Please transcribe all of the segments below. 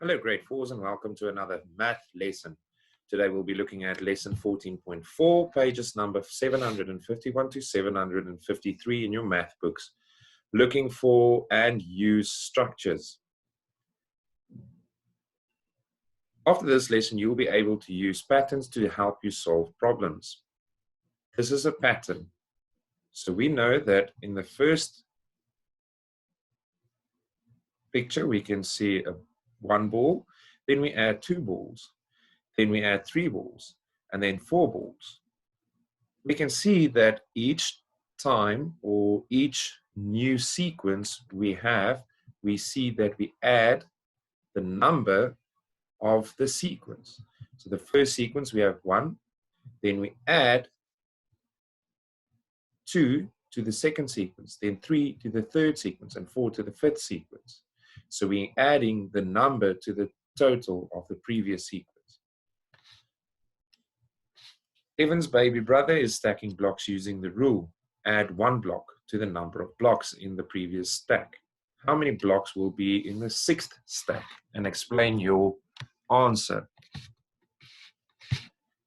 Hello, grade 4s, and welcome to another math lesson. Today we'll be looking at lesson 14.4, pages number 751 to 753 in your math books, looking for and use structures. After this lesson, you'll be able to use patterns to help you solve problems. This is a pattern. So we know that in the first picture, we can see one ball, then we add two balls, then we add three balls, and then four balls. We can see that each time or each new sequence we have, we see that we add the number of the sequence. So the first sequence we have 1, then we add 2 to the second sequence, then 3 to the third sequence, and 4 to the fifth sequence. So we're adding the number to the total of the previous sequence. Evan's baby brother is stacking blocks using the rule. Add 1 block to the number of blocks in the previous stack. How many blocks will be in the 6th stack? And explain your answer.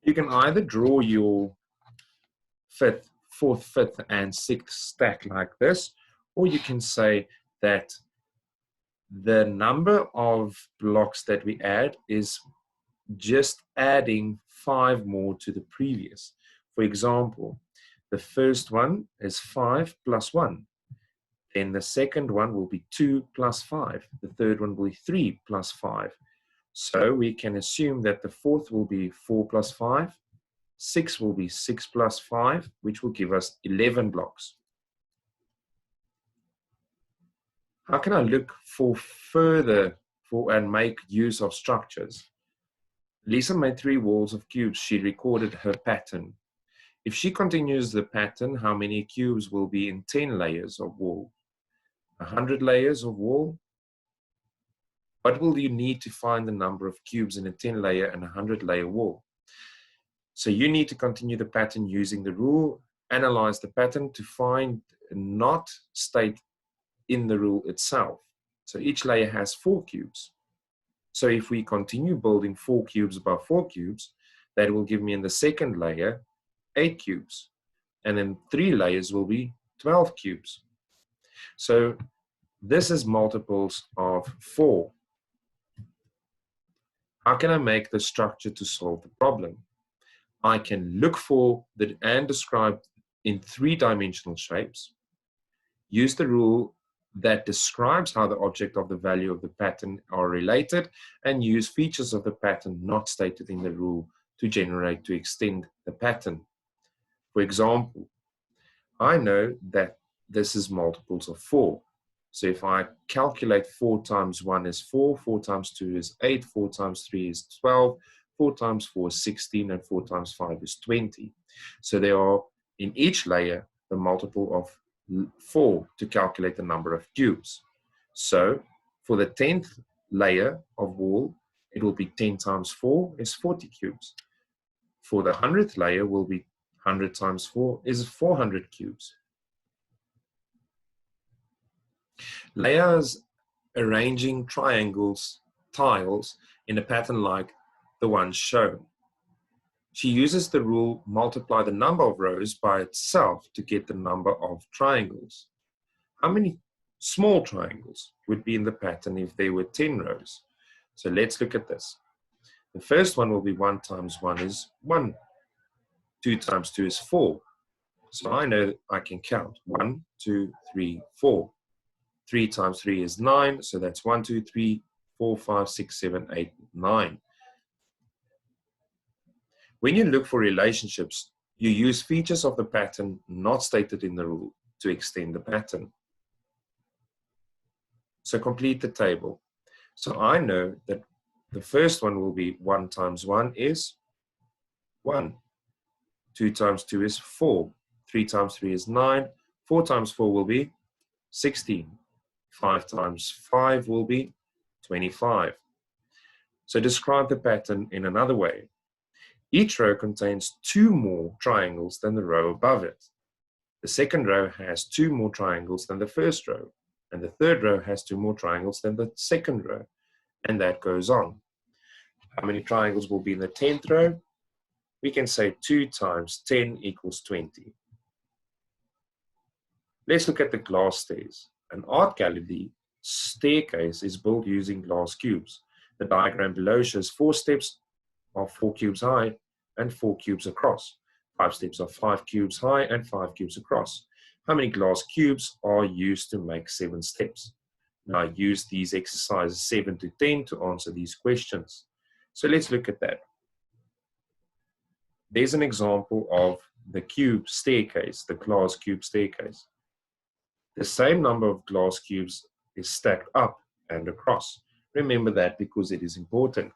You can either draw your 4th, 5th, and 6th stack like this, or you can say that the number of blocks that we add is just adding 5 more to the previous. For example, the first one is 5 plus 1. Then the second one will be 2 plus 5. The third one will be 3 plus 5. So we can assume that the 4th will be 4 plus 5. 6 will be 6 plus 5, which will give us 11 blocks. How can I look for further and make use of structures? Lisa made 3 walls of cubes. She recorded her pattern. If she continues the pattern, how many cubes will be in 10 layers of wall? 100 layers of wall? What will you need to find the number of cubes in a 10 layer and 100 layer wall? So you need to continue the pattern using the rule, analyze the pattern to find, not state in the rule itself. So each layer has 4 cubes. So if we continue building 4 cubes above 4 cubes, that will give me in the second layer 8 cubes. And then 3 layers will be 12 cubes. So this is multiples of 4. How can I make the structure to solve the problem? I can look for and describe in 3-dimensional shapes, use the rule that describes how the object of the value of the pattern are related, and use features of the pattern not stated in the rule to extend the pattern. For example, I know that this is multiples of 4. So if I calculate 4 times 1 is 4, 4 times 2 is 8, 4 times 3 is 12, 4 times 4 is 16, and 4 times 5 is 20. So there are in each layer the multiple of 4 to calculate the number of cubes. So for the 10th layer of wall, it will be 10 times 4 is 40 cubes. For the 100th layer will be 100 times 4 is 400 cubes. Layers arranging triangles, tiles in a pattern like the one shown. She uses the rule multiply the number of rows by itself to get the number of triangles. How many small triangles would be in the pattern if there were 10 rows? So let's look at this. The first one will be 1 times 1 is 1. 2 times 2 is 4. So I know I can count 1, 2, 3, 4. 3 times 3 is 9. So that's 1, 2, 3, 4, 5, 6, 7, 8, 9. When you look for relationships, you use features of the pattern not stated in the rule to extend the pattern. So complete the table. So I know that the first one will be 1 times 1 is 1. 2 times 2 is 4. 3 times 3 is 9. 4 times 4 will be 16. 5 times 5 will be 25. So describe the pattern in another way. Each row contains 2 more triangles than the row above it. The second row has 2 more triangles than the first row, and the third row has 2 more triangles than the second row. and that goes on. How many triangles will be in the 10th row? We can say 2 times 10 equals 20. Let's look at the glass stairs. An art gallery staircase is built using glass cubes. The diagram below shows 4 steps of 4 cubes high and 4 cubes across. 5 steps of 5 cubes high and 5 cubes across. How many glass cubes are used to make 7 steps? Now use these exercises 7 to 10 to answer these questions. So let's look at that. There's an example of the cube staircase, the glass cube staircase. The same number of glass cubes is stacked up and across. Remember that because it is important.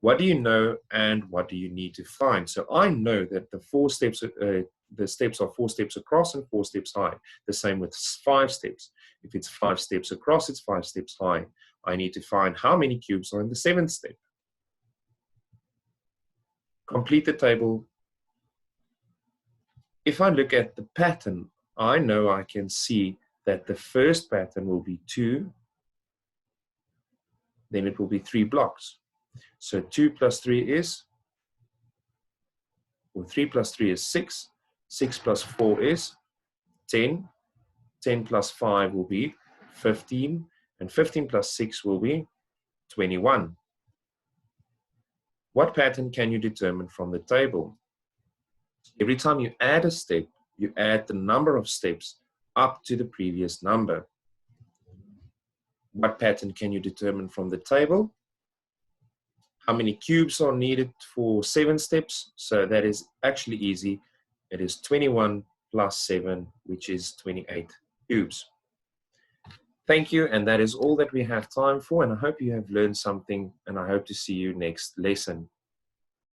What do you know and what do you need to find? So I know that the steps are 4 steps across and 4 steps high. The same with 5 steps. If it's 5 steps across, it's 5 steps high. I need to find how many cubes are in the 7th step. Complete the table. If I look at the pattern, I know I can see that the first pattern will be 2, then it will be 3 blocks. So 2 plus 3 is, or 3 plus 3 is 6, 6 plus 4 is 10, 10 plus 5 will be 15, and 15 plus 6 will be 21. What pattern can you determine from the table? Every time you add a step, you add the number of steps up to the previous number. What pattern can you determine from the table? How many cubes are needed for 7 steps? So that is actually easy. It is 21 plus 7, which is 28 cubes. Thank you, and that is all that we have time for, and I hope you have learned something, and I hope to see you next lesson.